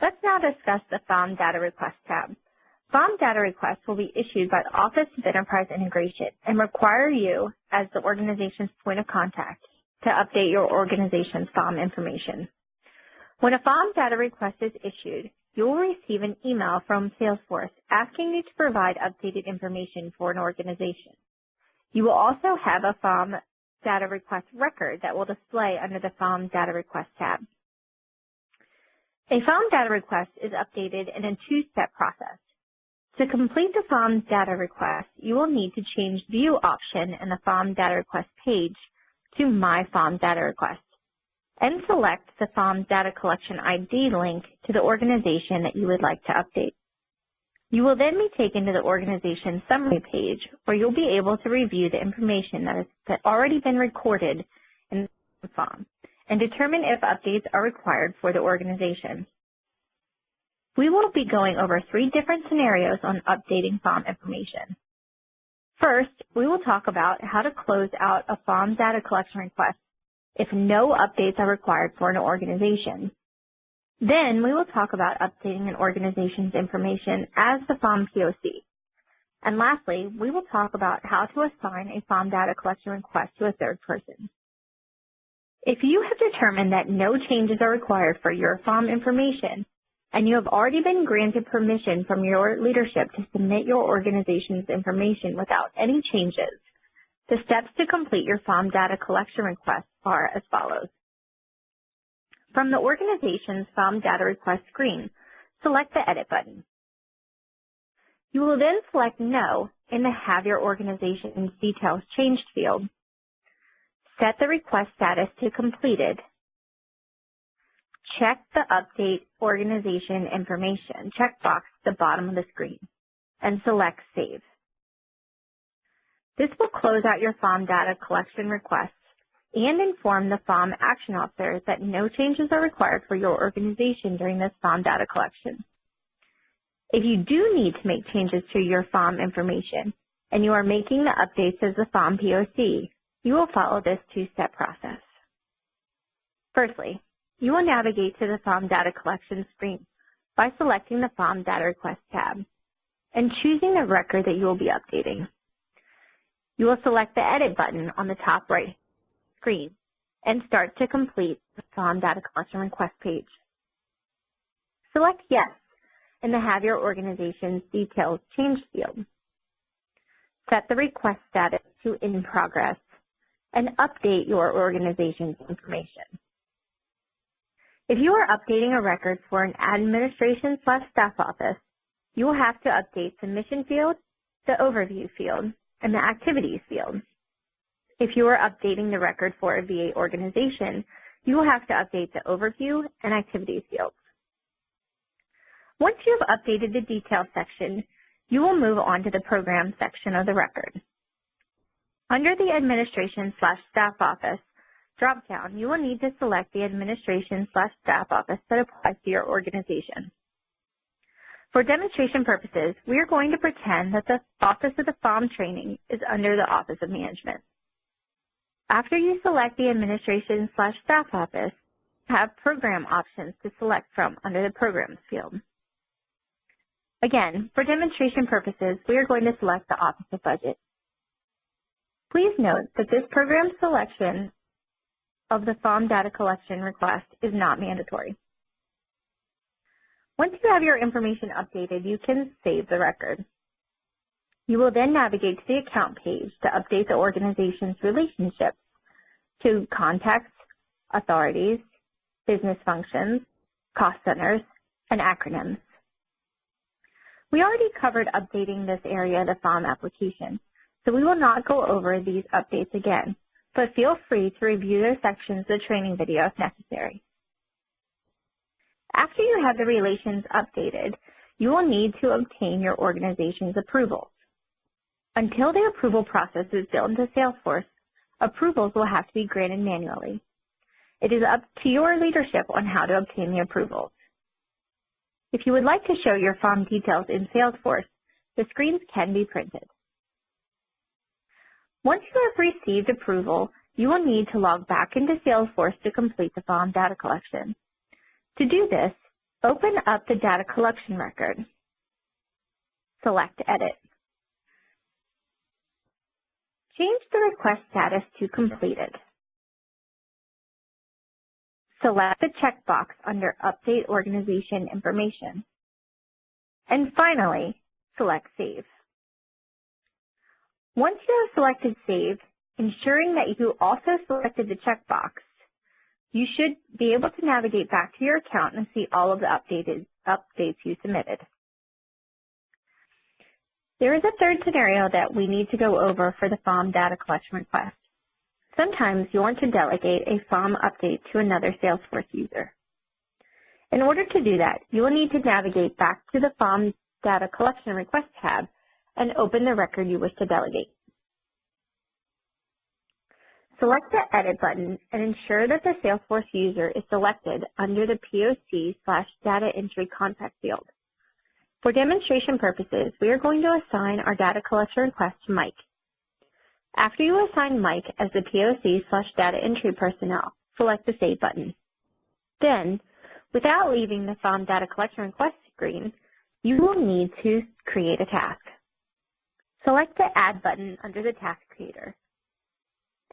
Let's now discuss the FOM Data Request tab. FOM Data Requests will be issued by the Office of Enterprise Integration and require you, as the organization's point of contact, to update your organization's FOM information. When a FOM Data Request is issued, you will receive an email from Salesforce asking you to provide updated information for an organization. You will also have a FOM Data Request record that will display under the FOM Data Request tab. A FOM Data Request is updated in a two-step process. To complete the FOM Data Request, you will need to change the View option in the FOM Data Request page to My FOM Data Request and select the FOM Data Collection ID link to the organization that you would like to update. You will then be taken to the organization summary page where you'll be able to review the information that has already been recorded in the FOM and determine if updates are required for the organization. We will be going over 3 different scenarios on updating FOM information. First, we will talk about how to close out a FOM data collection request if no updates are required for an organization. Then we will talk about updating an organization's information as the FOM POC. And lastly, we will talk about how to assign a FOM data collection request to a third person. If you have determined that no changes are required for your FOM information, and you have already been granted permission from your leadership to submit your organization's information without any changes, the steps to complete your FOM data collection request are as follows. From the organization's FOM data request screen, select the Edit button. You will then select No in the Have Your Organization's Details Changed field. Set the request status to Completed. Check the Update Organization Information checkbox at the bottom of the screen and select Save. This will close out your FOM data collection request and inform the FOM action officer that no changes are required for your organization during this FOM data collection. If you do need to make changes to your FOM information and you are making the updates as the FOM POC, you will follow this 2-step process. Firstly, you will navigate to the FOM data collection screen by selecting the FOM Data Request tab and choosing the record that you will be updating. You will select the Edit button on the top right screen and start to complete the FOM data collection request page. Select Yes in the Have Your Organization's Details Changed field. Set the request status to In Progress and update your organization's information. If you are updating a record for an administration/staff office, you will have to update the Mission field, the Overview field, and the Activities field. If you are updating the record for a VA organization, you will have to update the Overview and Activities fields. Once you have updated the Details section, you will move on to the Program section of the record. Under the Administration/Staff Office drop-down, you will need to select the Administration/Staff Office that applies to your organization. For demonstration purposes, we are going to pretend that the Office of the FOM Training is under the Office of Management. After you select the Administration/Staff Office, you have program options to select from under the Programs field. Again, for demonstration purposes, we are going to select the Office of Budget. Please note that this program selection of the FOM data collection request is not mandatory. Once you have your information updated, you can save the record. You will then navigate to the Account page to update the organization's relationships to contacts, authorities, business functions, cost centers, and acronyms. We already covered updating this area of the FOM application, so we will not go over these updates again, but feel free to review those sections of the training video if necessary. After you have the relations updated, you will need to obtain your organization's approvals. Until the approval process is built into Salesforce, approvals will have to be granted manually. It is up to your leadership on how to obtain the approvals. If you would like to show your FOM details in Salesforce, the screens can be printed. Once you have received approval, you will need to log back into Salesforce to complete the FOM data collection. To do this, Open up the data collection record. Select Edit. Change the request status to Completed. Select the checkbox under Update Organization Information. And finally, select Save. Once you have selected Save, ensuring that you also selected the checkbox, you should be able to navigate back to your account and see all of the updates you submitted. There is a third scenario that we need to go over for the FOM data collection request. Sometimes you want to delegate a FOM update to another Salesforce user. In order to do that, you will need to navigate back to the FOM data collection request tab and open the record you wish to delegate. Select the Edit button and ensure that the Salesforce user is selected under the POC/data entry contact field. For demonstration purposes, we are going to assign our data collection request to Mike. After you assign Mike as the POC/data entry personnel, select the Save button. Then, without leaving the FOM data collection request screen, you will need to create a task. Select the Add button under the Task Creator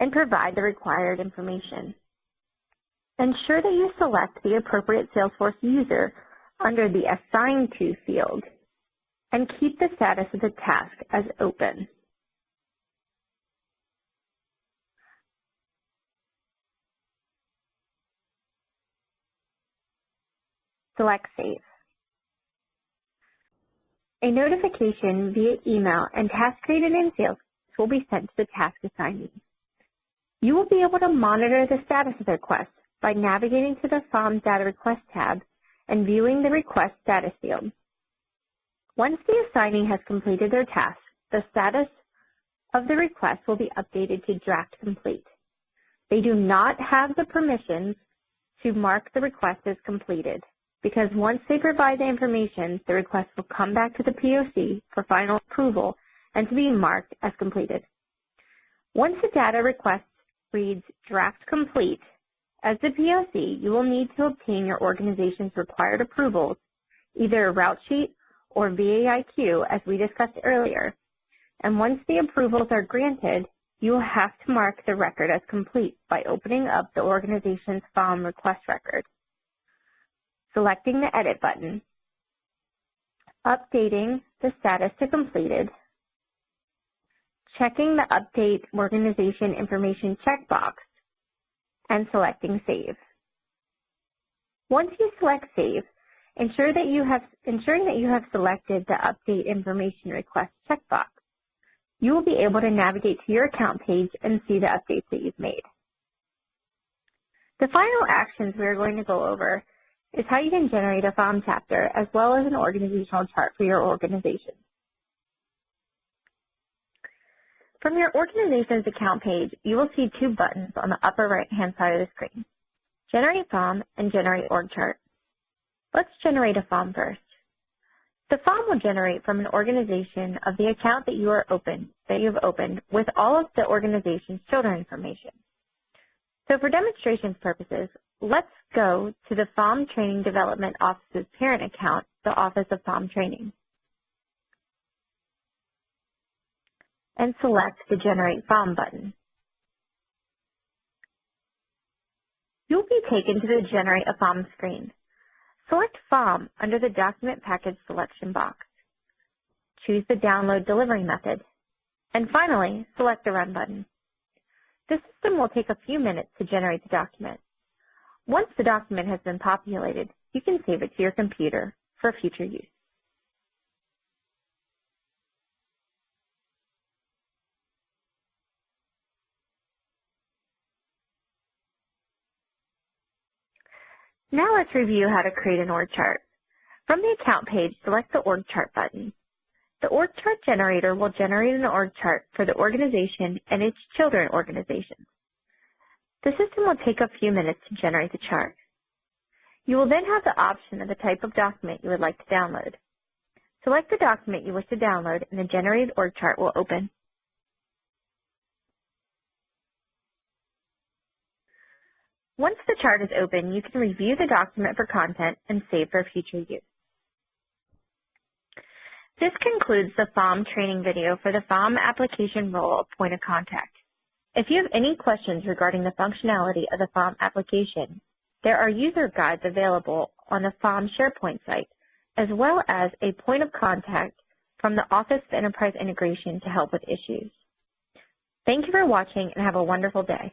and provide the required information. Ensure that you select the appropriate Salesforce user under the Assign To field and keep the status of the task as open. Select Save. A notification via email and task created in Salesforce will be sent to the task assignee. You will be able to monitor the status of the request by navigating to the FOM Data Request tab and viewing the Request Status field. Once the assignee has completed their task, the status of the request will be updated to Draft Complete. They do not have the permissions to mark the request as completed, because once they provide the information, the request will come back to the POC for final approval and to be marked as completed. Once the data request reads Draft Complete, as the POC, you will need to obtain your organization's required approvals, either a route sheet or VAIQ, as we discussed earlier. And once the approvals are granted, you will have to mark the record as complete by opening up the organization's FOM request record, selecting the Edit button, updating the status to Completed, checking the Update Organization Information checkbox, and selecting Save. Once you select Save, ensuring that you have selected the Update Information Request checkbox, you will be able to navigate to your account page and see the updates that you've made. The final actions we are going to go over is how you can generate a FOM chapter as well as an organizational chart for your organization. From your organization's account page, you will see two buttons on the upper right-hand side of the screen, Generate FOM and Generate Org Chart. Let's generate a FOM first. The FOM will generate from an organization of the account that you've opened with all of the organization's children information. So for demonstration purposes, let's go to the FOM Training Development Office's parent account, the Office of FOM Training, and select the Generate FOM button. You'll be taken to the Generate a FOM screen. Select FOM under the Document Package selection box. Choose the Download Delivery method. And finally, select the Run button. The system will take a few minutes to generate the document. Once the document has been populated, you can save it to your computer for future use. Now let's review how to create an org chart. From the account page, select the Org Chart button. The Org Chart generator will generate an org chart for the organization and its children organizations. The system will take a few minutes to generate the chart. You will then have the option of the type of document you would like to download. Select the document you wish to download and the generated org chart will open. Once the chart is open, you can review the document for content and save for future use. This concludes the FOM training video for the FOM application role of point of contact. If you have any questions regarding the functionality of the FOM application, there are user guides available on the FOM SharePoint site, as well as a point of contact from the Office of Enterprise Integration to help with issues. Thank you for watching and have a wonderful day.